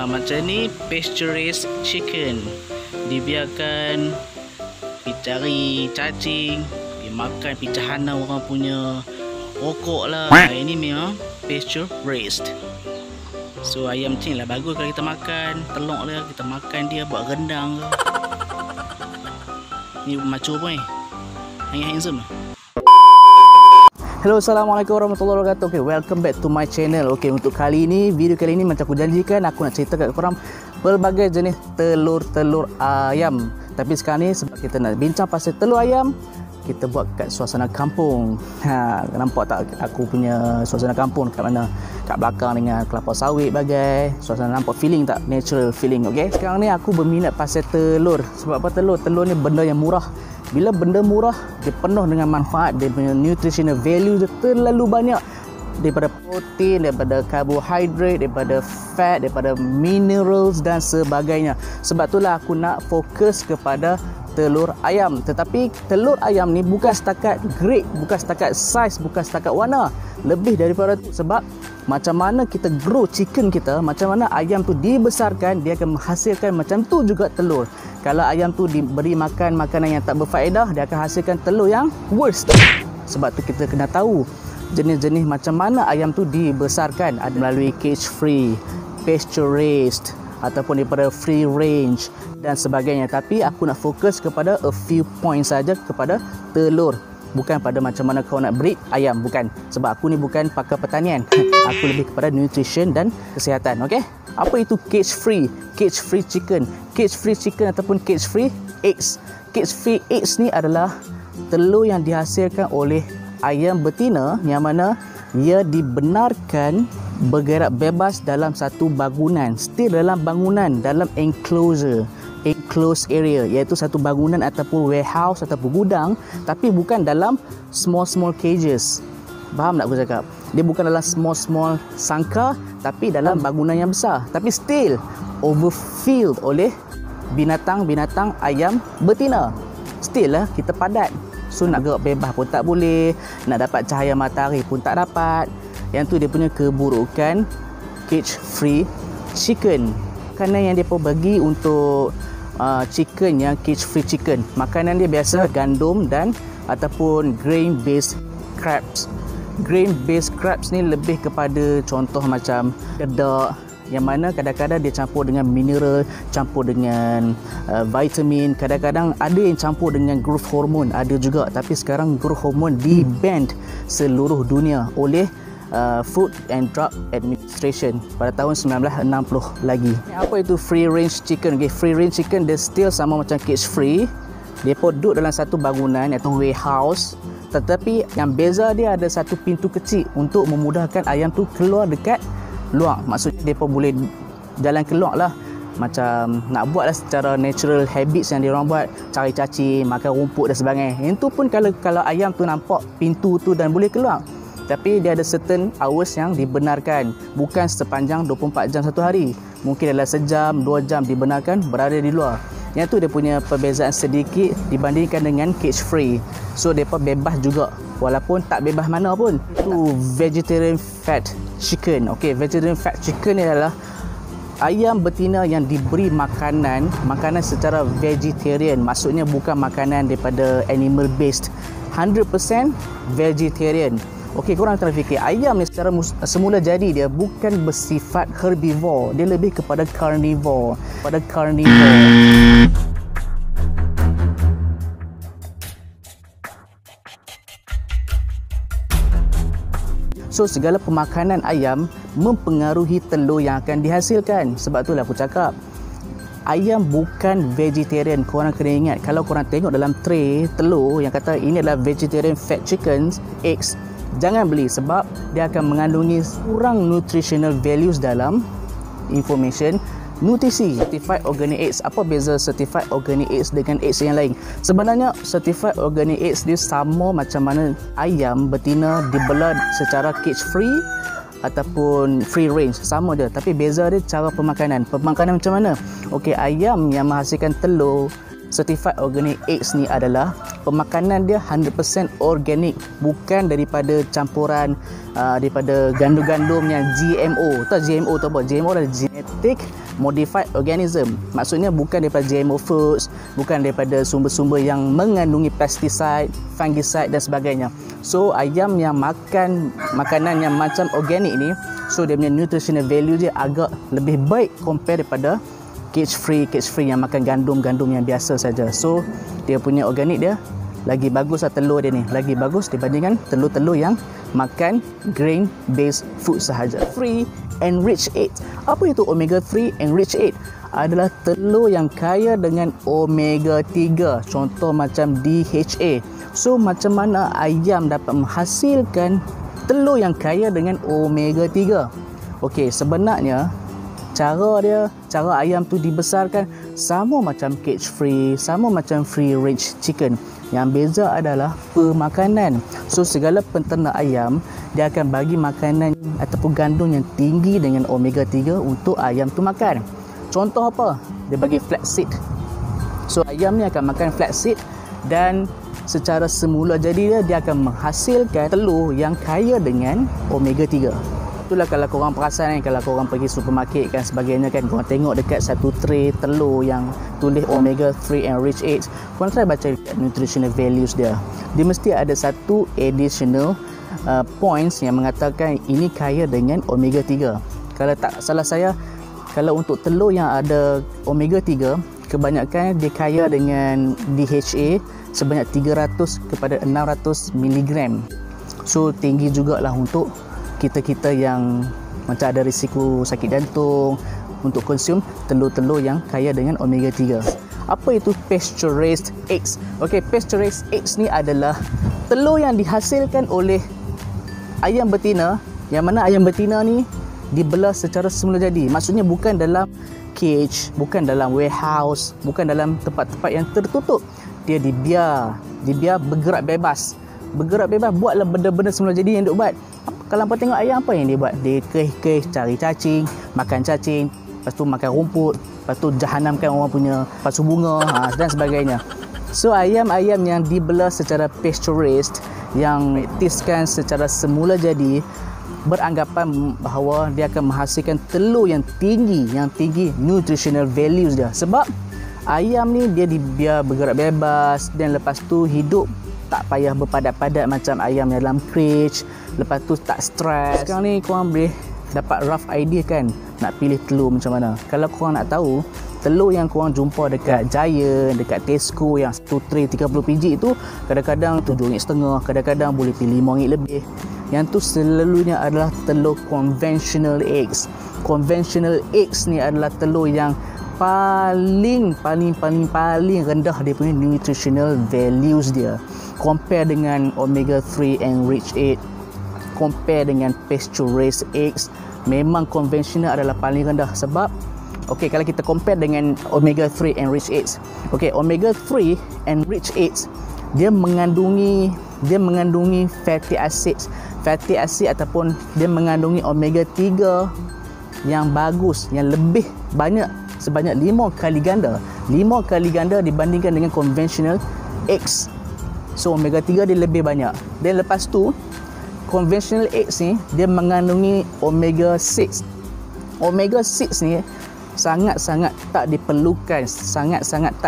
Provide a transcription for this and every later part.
Macam ni pasture raised chicken. Dibiarkan pergi cari cacing, pergi makan, pergi cahanam orang punya rokok lah. Ini memang pasture raised. So ayam macam ni lah bagus kalau kita makan. Telur dia kita makan dia, buat rendang ke. Ni macho pun handsome. Hello, Assalamualaikum warahmatullahi wabarakatuh. Okay, welcome back to my channel. Okay, untuk kali ini, video kali ini macam aku janjikan, aku nak cerita kat korang pelbagai jenis telur ayam. Tapi sekarang ni sebab kita nak bincang pasal telur ayam, kita buat kat suasana kampung. Nampak tak aku punya suasana kampung kat mana? Kat belakang dengan kelapa sawit bagai. Suasana nampak feeling tak? Natural feeling. Okay, sekarang ni aku berminat pasal telur. Sebab apa telur? Telur ni benda yang murah. Bila benda murah, dia penuh dengan manfaat, dia punya nutritional value dia terlalu banyak. Daripada protein, daripada karbohidrat, daripada fat, daripada minerals dan sebagainya. Sebab itulah aku nak fokus kepada telur ayam. Tetapi telur ayam ni bukan setakat grade, bukan setakat size, bukan setakat warna. Lebih daripada itu, sebab macam mana kita grow chicken kita, macam mana ayam tu dibesarkan, dia akan menghasilkan macam tu juga telur. Kalau ayam tu diberi makan makanan yang tak berfaedah, dia akan hasilkan telur yang worst. Sebab tu kita kena tahu jenis-jenis macam mana ayam tu dibesarkan. Ada melalui cage free, pasture raised, ataupun daripada free range dan sebagainya. Tapi aku nak fokus kepada a few points saja kepada telur. Bukan pada macam mana kau nak breed ayam, bukan. Sebab aku ni bukan pakar pertanian. Aku lebih kepada nutrition dan kesihatan, okey? Apa itu cage free? Cage free chicken. Cage free chicken ataupun cage free eggs. Cage free eggs ni adalah telur yang dihasilkan oleh ayam betina yang mana ia dibenarkan bergerak bebas dalam satu bangunan. Still dalam bangunan, dalam enclosed area, iaitu satu bangunan ataupun warehouse ataupun gudang, tapi bukan dalam small cages. Faham tak aku cakap? Dia bukan dalam small sangkar, tapi dalam bangunan yang besar. Tapi still overfilled oleh binatang ayam betina. Still lah kita padat. So nak gerak bebas pun tak boleh, nak dapat cahaya matahari pun tak dapat. Yang tu dia punya keburukan cage free chicken. Makanan yang dia bagi untuk chicken yang cage free chicken, makanan dia biasa gandum dan ataupun grain based crabs. Grain based crabs ni lebih kepada contoh macam dedak, yang mana kadang-kadang dia campur dengan mineral, campur dengan vitamin, kadang-kadang ada yang campur dengan growth hormone, ada juga. Tapi sekarang growth hormone di-ban seluruh dunia oleh Food and Drug Administration pada tahun 1960 lagi. Apa itu free range chicken? Okay, free range chicken dia still sama macam cage free. Dia pun duduk dalam satu bangunan iaitu warehouse, tetapi yang beza dia ada satu pintu kecil untuk memudahkan ayam tu keluar dekat luar. Maksudnya dia pun boleh jalan keluar lah, macam nak buat lah secara natural habits yang dia orang buat, cari cacing, makan rumput dan sebagainya. Yang tu pun kalau ayam tu nampak pintu tu dan boleh keluar. Tapi dia ada certain hours yang dibenarkan, bukan sepanjang 24 jam satu hari. Mungkin adalah sejam, 2 jam dibenarkan berada di luar. Yang tu dia punya perbezaan sedikit dibandingkan dengan cage free. So mereka bebas juga, walaupun tak bebas mana pun. Itu vegetarian fat chicken. Okay, vegetarian fat chicken ni adalah ayam betina yang diberi makanan secara vegetarian. Maksudnya bukan makanan daripada animal based, 100% vegetarian. Okey, korang kena fikir, ayam ni secara semula jadi dia bukan bersifat herbivore, dia lebih kepada carnivore. So segala pemakanan ayam mempengaruhi telur yang akan dihasilkan. Sebab itulah aku cakap ayam bukan vegetarian. Korang kena ingat, kalau korang tengok dalam tray telur yang kata ini adalah vegetarian fat chickens, eggs, jangan beli sebab dia akan mengandungi kurang nutritional values dalam information nutrisi. Certified organic eggs, apa beza certified organic eggs dengan eggs yang lain? Sebenarnya certified organic eggs dia sama macam mana ayam betina dibelah secara cage free ataupun free range, sama je. Tapi beza dia cara pemakanan. Pemakanan macam mana? Okey, ayam yang menghasilkan telur certified organic eggs ni adalah pemakanan dia 100% organik, bukan daripada campuran daripada gandum-gandum yang GMO. Tahu GMO tu apa? GMO adalah genetic modified organism. Maksudnya bukan daripada GMO foods, bukan daripada sumber-sumber yang mengandungi pesticide, fungicide dan sebagainya. So ayam yang makan makanan yang macam organik ni, so dia punya nutritional value dia agak lebih baik compare daripada cage free yang makan gandum-gandum yang biasa saja. So dia punya organik dia lagi bagus lah, telur dia ni lagi bagus dibandingkan telur-telur yang makan grain based food sahaja. Free enriched egg. Apa itu omega 3 enriched egg? Adalah telur yang kaya dengan omega 3, contoh macam DHA. So macam mana ayam dapat menghasilkan telur yang kaya dengan omega 3? Okey, sebenarnya cara ayam tu dibesarkan sama macam cage free, sama macam free range chicken. Yang beza adalah pemakanan. So segala penternak ayam dia akan bagi makanan ataupun gandum yang tinggi dengan omega 3 untuk ayam tu makan. Contoh apa? Dia bagi flaxseed. So ayam ni akan makan flaxseed dan secara semula jadi dia akan menghasilkan telur yang kaya dengan omega 3. Itulah kalau korang perasan kan, kalau korang pergi supermarket kan sebagainya kan, korang tengok dekat satu tray telur yang tulis omega 3 enriched eggs, korang try baca nutritional values dia. Dia mesti ada satu additional points yang mengatakan ini kaya dengan omega 3. Kalau tak salah saya, kalau untuk telur yang ada omega 3, kebanyakan dia kaya dengan DHA sebanyak 300 kepada 600 mg. So tinggi jugalah untuk kita yang macam ada risiko sakit jantung untuk konsum telur-telur yang kaya dengan omega 3. Apa itu pasture raised eggs? Okey, pasture raised eggs ni adalah telur yang dihasilkan oleh ayam betina, yang mana ayam betina ni dibelah secara semula jadi. Maksudnya bukan dalam cage, bukan dalam warehouse, bukan dalam tempat-tempat yang tertutup. Dia dibiar bergerak bebas. Bergerak bebas, buatlah benda-benda semula jadi yang dia buat. Kalau hampa tengok ayam, apa yang dia buat? Dia keh-keh cari cacing, makan cacing, lepas tu makan rumput, lepas tu jahanamkan orang punya pasu bunga dan sebagainya. So ayam-ayam yang dibelah secara pasture raised, yang praktiskan secara semula jadi, beranggapan bahawa dia akan menghasilkan telur yang tinggi nutritional values dia. Sebab ayam ni dia dibiar bergerak bebas dan lepas tu hidup tak payah berpadat-padat macam ayam dalam cage. Lepas tu tak stres. Sekarang ni korang boleh dapat rough idea kan nak pilih telur macam mana. Kalau korang nak tahu, telur yang korang jumpa dekat Giant, dekat Tesco yang satu tray 30 biji tu kadang-kadang RM7.5, kadang-kadang boleh pilih RM5 lebih. Yang tu selalunya adalah telur conventional eggs. Conventional eggs ni adalah telur yang paling rendah dia punya nutritional values dia. Compare dengan omega 3 enriched egg, compare dengan pasture raised eggs, memang konvensional adalah paling rendah. Sebab okey, kalau kita compare dengan omega 3 enriched eggs, okey, omega 3 enriched eggs dia mengandungi fatty acid ataupun dia mengandungi omega 3 yang bagus, yang lebih banyak, sebanyak 5 kali ganda dibandingkan dengan conventional eggs. So omega 3 dia lebih banyak. Dan lepas tu conventional eggs ni dia mengandungi omega 6. Omega 6 ni sangat-sangat tak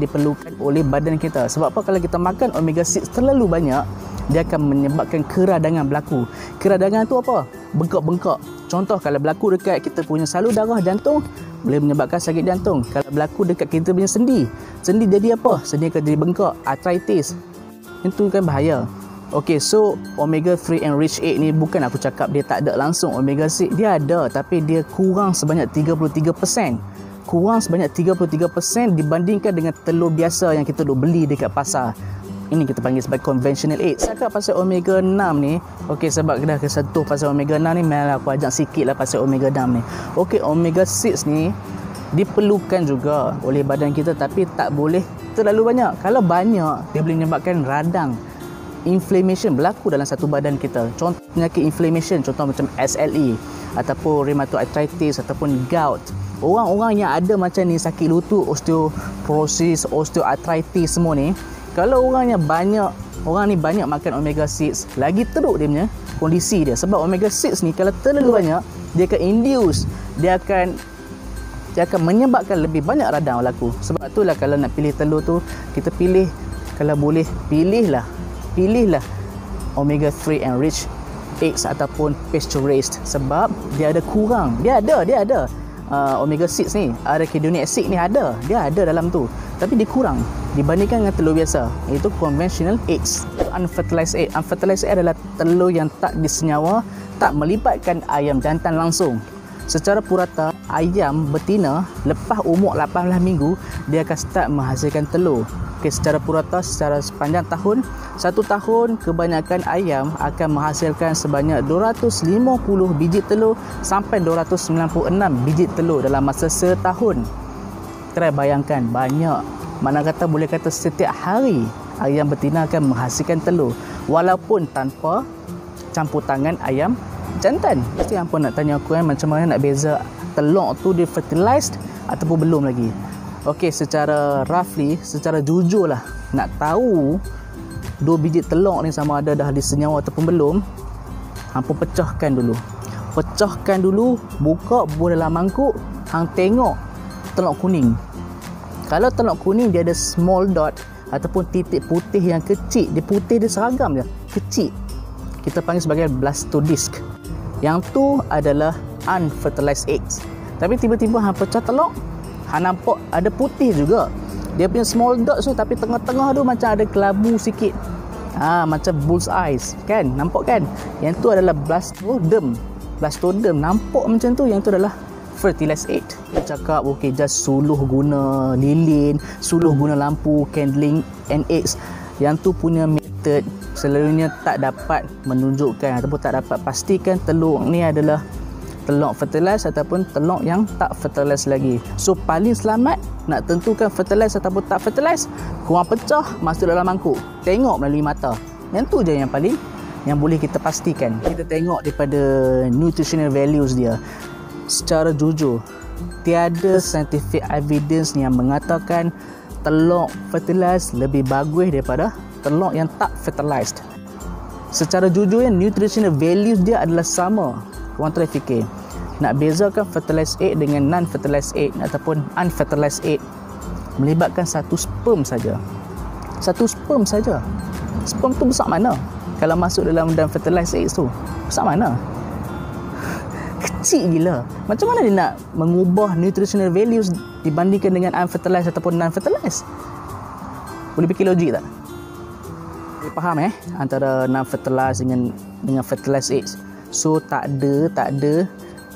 diperlukan oleh badan kita. Sebab apa? Kalau kita makan omega 6 terlalu banyak, dia akan menyebabkan keradangan berlaku. Keradangan tu apa? Bengkak-bengkak. Contoh, kalau berlaku dekat kita punya salur darah jantung, boleh menyebabkan sakit jantung. Kalau berlaku dekat kita punya sendi jadi apa? Sendi akan jadi bengkak, arthritis. Itu kan bahaya. Okey, so omega 3 enriched egg ni bukan aku cakap dia tak ada langsung omega 6, dia ada, tapi dia kurang sebanyak 33%. Kurang sebanyak 33% dibandingkan dengan telur biasa yang kita duk beli dekat pasar. Ini kita panggil sebagai conventional egg. Cakap pasal omega 6 ni, okey, sebab dah kesentuh pasal omega 6 ni, malah aku ajak sikit lah pasal omega 6 ni. Okey, omega 6 ni diperlukan juga oleh badan kita, tapi tak boleh terlalu banyak. Kalau banyak, dia boleh menyebabkan radang, inflammation berlaku dalam satu badan kita. Contoh penyakit inflammation, contoh macam SLE ataupun rheumatoid arthritis ataupun gout. Orang-orang yang ada macam ni, sakit lutut, osteoporosis, osteoarthritis semua ni, Kalau orang ni banyak makan omega 6, lagi teruk dia punya kondisi dia. Sebab omega 6 ni kalau terlalu banyak, dia akan induce, dia akan menyebabkan lebih banyak radang berlaku. Sebab itulah kalau nak pilih telur tu, kita pilih, kalau boleh pilihlah omega 3 enriched eggs ataupun pasture raised, sebab dia ada kurang. Dia ada omega 6 ni, arachidonic acid ni dia ada dalam tu, tapi dia kurang dibandingkan dengan telur biasa, iaitu conventional eggs. Unfertilized egg adalah telur yang tak disenyawa, tak melibatkan ayam jantan langsung. Secara purata, ayam betina lepas umur 18 minggu dia akan start menghasilkan telur. Okey, secara purata, secara sepanjang tahun, satu tahun kebanyakan ayam akan menghasilkan sebanyak 250 biji telur sampai 296 biji telur dalam masa setahun. Try bayangkan, banyak. Mana kata boleh kata setiap hari ayam betina akan menghasilkan telur walaupun tanpa campur tangan ayam jantan. Mesti hampa nak tanya aku macam mana nak beza telur tu dia fertilized ataupun belum lagi. Okey, secara roughly, secara jujur lah, nak tahu 2 biji telur ni sama ada dah disenyawa ataupun belum, hampa pecahkan dulu, buka buah dalam mangkuk, hang tengok telur kuning. Kalau telur kuning dia ada small dot ataupun titik putih yang kecil, dia putih, dia seragam je, kecil, kita panggil sebagai blastodisc. Yang tu adalah unfertilized eggs. Tapi tiba-tiba hang pecah telur, hang nampak ada putih juga. Dia punya small dot tu, tapi tengah-tengah tu macam ada kelabu sikit. Macam bull's eyes, kan? Nampak kan? Yang tu adalah blastoderm. Nampak macam tu, yang tu adalah fertilized egg. Dia cakap okey, just suluh guna lilin, suluh guna lampu, candling and eggs. Yang tu punya method selalunya tak dapat menunjukkan ataupun tak dapat pastikan telur ni adalah telur fertilized ataupun telur yang tak fertilized lagi. So paling selamat nak tentukan fertilized ataupun tak fertilized, korang pecah, masuk dalam mangkuk, tengok melalui mata. Yang tu je yang boleh kita pastikan. Kita tengok daripada nutritional values dia. Secara jujur, tiada scientific evidence yang mengatakan telur fertilized lebih bagus daripada telur yang tak fertilized. Secara jujur, nutritional values dia adalah sama. Korang try fikir, nak bezakan fertilized egg dengan non-fertilized egg ataupun unfertilized egg, melibatkan satu sperm saja. Sperm tu besar mana kalau masuk dalam fertilized egg tu? Besar mana? Kecil gila. Macam mana dia nak mengubah nutritional values dibandingkan dengan unfertilized ataupun non-fertilized? Boleh fikir logik tak? Boleh faham antara non-fertilized dengan fertilized eggs. So tak ada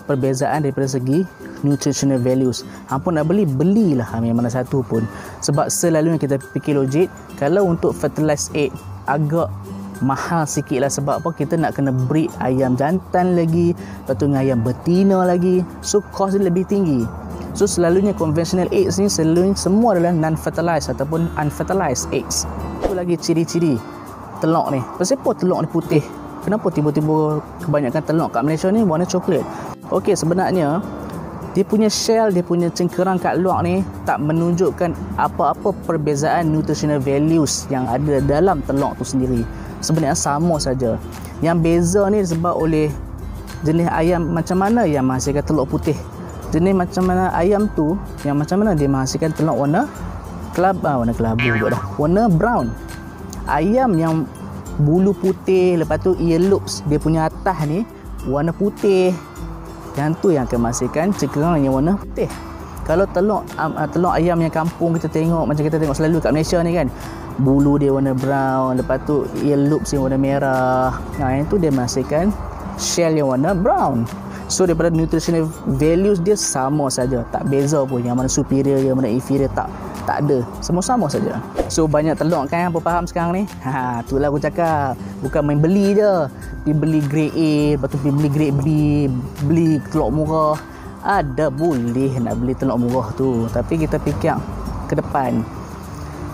perbezaan daripada segi nutritional values. Hampa nak belilah yang mana satu pun. Sebab selalunya kita fikir logik, kalau untuk fertilized egg agak mahal sikit lah. Sebab apa? Kita nak kena breed ayam jantan lagi, lepas tu dengan ayam betina lagi, so cost dia lebih tinggi. So selalunya conventional eggs ni selalunya semua adalah non-fertilized ataupun unfertilized eggs. Itu lagi ciri-ciri telur ni. Pasal apa telur ni putih? Kenapa tiba-tiba kebanyakan telur kat Malaysia ni warna coklat? Okey, sebenarnya dia punya shell, dia punya cengkerang kat luar ni tak menunjukkan apa-apa perbezaan nutritional values yang ada dalam telur tu sendiri. Sebenarnya sama saja. Yang beza ni sebab oleh jenis ayam macam mana yang menghasilkan telur putih. Jenis macam mana ayam tu, yang macam mana dia menghasilkan telur warna warna brown. Ayam yang bulu putih, lepas tu ear lobes dia punya atas ni warna putih, yang tu yang akan menghasilkan cengkerang yang warna putih. Kalau telur ayam yang kampung kita tengok, macam kita tengok selalu kat Malaysia ni kan, bulu dia warna brown, lepas tu ear lobes yang warna merah. Yang tu dia menghasilkan shell yang warna brown. So daripada nutritional values dia sama saja, tak beza pun yang mana superior, yang mana inferior, tak ada, semua sama saja. So banyak telur kan, apa faham sekarang ni? Itulah aku cakap, bukan main beli je, pergi beli grade A, lepas tu pergi beli grade B, beli telur murah. Ada boleh nak beli telur murah tu, tapi kita fikir ke depan.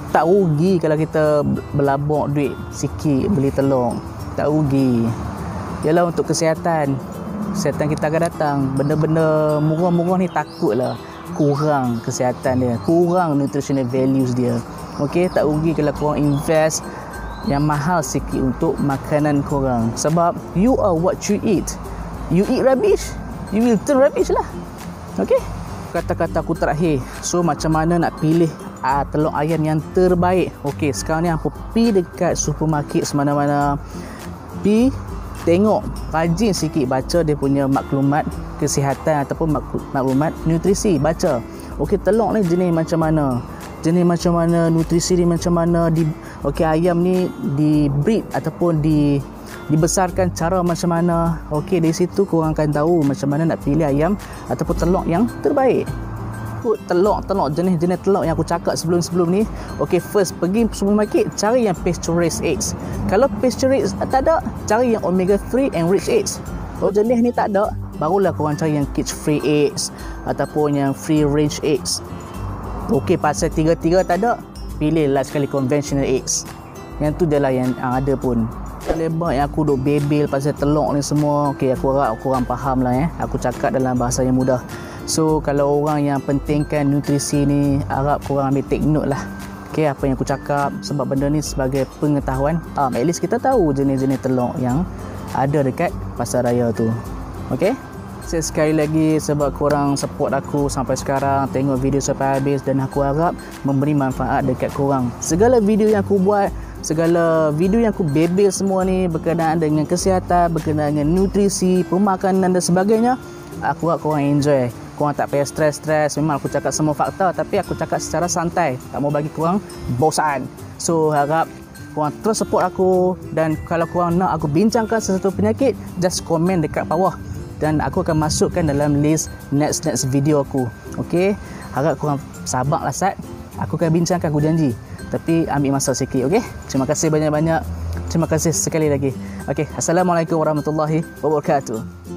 Tak rugi kalau kita berlabak duit sikit beli telur, tak rugi. Ialah untuk kesihatan kita akan datang. Benda-benda murah-murah ni takutlah kurang kesihatan dia, kurang nutritional values dia. Okey, tak rugi kalau korang invest yang mahal sikit untuk makanan korang. Sebab you are what you eat. You eat rubbish, you will turn rubbish lah. Okey, kata-kata aku terakhir. So macam mana nak pilih telur ayam yang terbaik? Okey, sekarang ni aku pergi dekat supermarket semana-mana, pergi tengok, rajin sikit baca dia punya maklumat kesihatan ataupun maklumat nutrisi. Baca, okey, telur ni jenis macam mana, nutrisi ni macam mana, okey, ayam ni di breed ataupun dibesarkan cara macam mana. Okey, dari situ korang akan tahu macam mana nak pilih ayam ataupun telur yang terbaik. Telur jenis-jenis telur yang aku cakap sebelum ni. Okey, first pergi supermarket, cari yang pasture raised eggs. Kalau pasture raised tak ada, cari yang omega 3 and rich eggs. Kalau jenis ni tak ada, barulah korang cari yang cage free eggs ataupun yang free range eggs. Okey, pasal tiga-tiga tak ada, pilihlah sekali conventional eggs. Yang tu je lah yang ada pun. Lebar yang aku duk bebel pasal telur ni semua. Okey, aku harap korang faham lah aku cakap dalam bahasa yang mudah. So kalau orang yang pentingkan nutrisi ni, harap korang ambil take note lah. Okey, apa yang aku cakap, sebab benda ni sebagai pengetahuan. At least kita tahu jenis-jenis telur yang ada dekat pasar raya tu. Okey, saya sekali lagi sebab korang support aku sampai sekarang, tengok video sampai habis, dan aku harap memberi manfaat dekat korang. Segala video yang aku buat, segala video yang aku bebel semua ni berkenaan dengan kesihatan, berkenaan dengan nutrisi, pemakanan dan sebagainya, aku harap korang enjoy. Korang tak payah stres-stres. Memang aku cakap semua fakta, tapi aku cakap secara santai, tak mau bagi korang bosan. So harap korang terus support aku, dan kalau korang nak aku bincangkan sesuatu penyakit, just komen dekat bawah dan aku akan masukkan dalam list next video aku. Okey, harap korang sabarlah Sat. Aku akan bincangkan, aku janji. Tapi ambil masa sikit, okey? Terima kasih banyak-banyak. Terima kasih sekali lagi. Okey, Assalamualaikum warahmatullahi wabarakatuh.